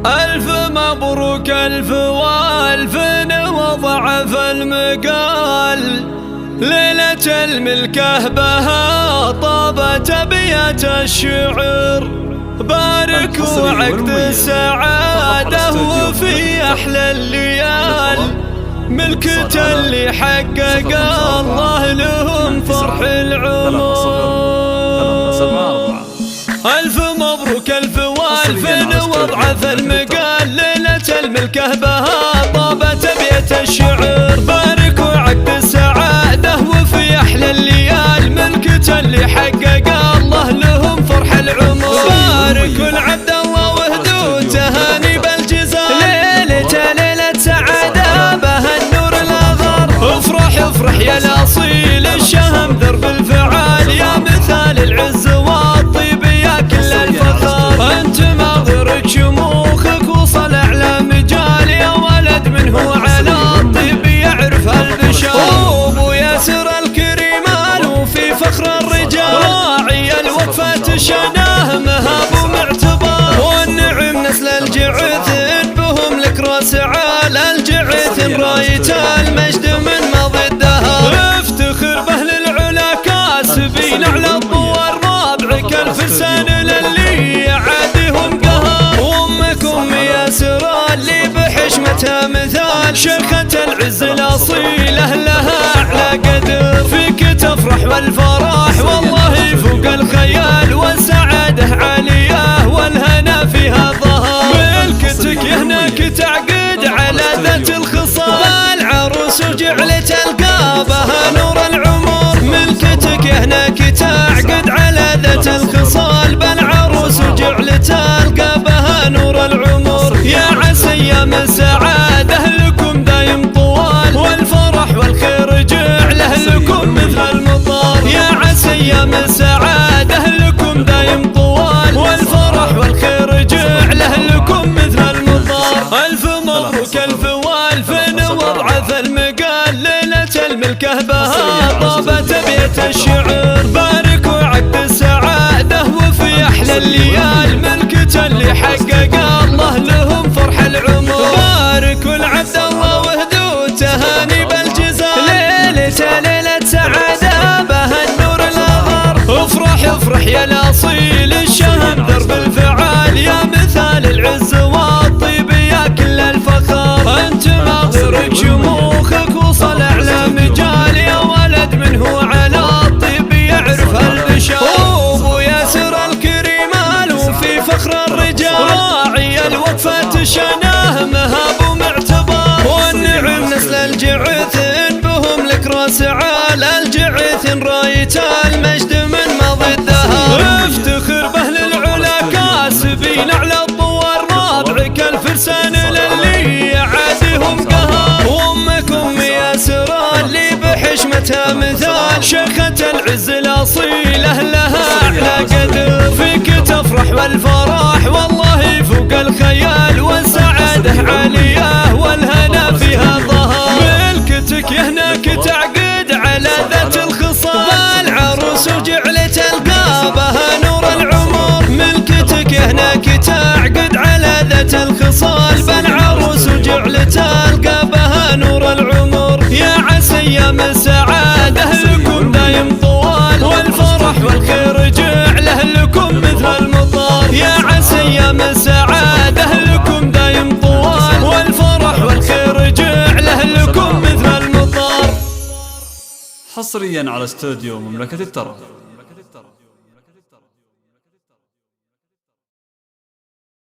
ألف مبروك ألف والف وضعف المقال، ليلة الملكة بها طابت أبيات الشعر. بارك وعقد السعادة وفي أحلى الليال، ملكة اللي حقق الله لهم فرح العمر. ألف مبروك ألف والف وضعف المقال، ليلة الملكة بها طابت أبيات الشعر. بارك وعقد السعادة وفي أحلى الليال، ملكة اللي حقق الله لهم فرح العمر. بارك العبد الله وهدوء تهاني بالجزال، ليلة سعادة بها النور الأغر. افرح يا الأصيل الشهم درب الفعال، يا مثال العز والطيب يا كل الفخر. انت ماغر شموخك وصل اعلى مجال، يا ولد من هو على الطيب يعرف البشر. ابو ياسر الكريمان وفي فخر الرجال، راعي الوقفة شناه مهاب ومعتبر. والنعم نسل الجعث بهم لك راس عال، الجعث رايت المجد من ماضي الدهر. افتخر به للعلا كاسبين على الطوار، رابعك الفرسان للي عادهم قهر. امك ياسر اللي بحشمتها مثال، شيخة العز الاصيله لها اعلى قدر. فيك تفرح والفرح والله فوق الخيال، والسعاده عاليه والهنا فيها ظهر. ملكتك هناك تعقد على ذات الخصال، العروس وجعلت القابها نور العمر. ملكتك هناك تعقد على ذات الخصال، بالعروس وجعلت القابها نور العمر. يا عسى ايام السعاده لكم دايم طوال، والفرح والخير جعله لكم مثل المطر. يا عسى ايام السعاده لكم دايم طوال، والفرح والخير جعله لكم مثل المطر. الف مبروك الف والف وضعف المقال، ليلة الملكة بها طابت أبيات الشعر. بارك وعقد السعادة وفي أحلى الليال، ملكة اللي حقق الله لهم فرح العمر. بارك العبد الله وهدوء تهاني بالجزال، ليلة سعادة بها النور الأغر. افرح يا الأصيل الشهم درب الفعال، يا مثال العز والطيب يا كل الفخر. انت ماغر شموخك وصل اعلى مجال، يا ولد من هو على الطيب يعرف البشر. ابو ياسر الكريمان وفي فخر الرجال، راعي الوقفة شناه مهاب ومعتبر. والنعم نسل الجعث بهم لك راس عال، الجعث رايت المجد من ماضي الدهر. افتخر به للعلا كاسبين على الطوار، رابعك الفرسان للي عادهم قهر. وامك ياسر اللي بحشمتها مثال، شيخة العز الاصيله لها اعلى قدر. فيك تفرح والفرح والله فوق الخيال، والسعاده عاليه والهنا فيها ظهر. ملكتك هناك تعقد على ذات الخصال، العروس وجعلت القابها نور العمر. ملكتك هناك تعقد على ذات الخصال، بالعروس وجعلت القابها نور العمر. يا عسى ايام السعاده لكم دايم طوال، والفرح والخير جعله لكم مثل المطر. يا عسى ايام السعاده لكم دايم طوال، والفرح والخير جعله لكم مثل المطر. حصريا على استوديو مملكة الترى.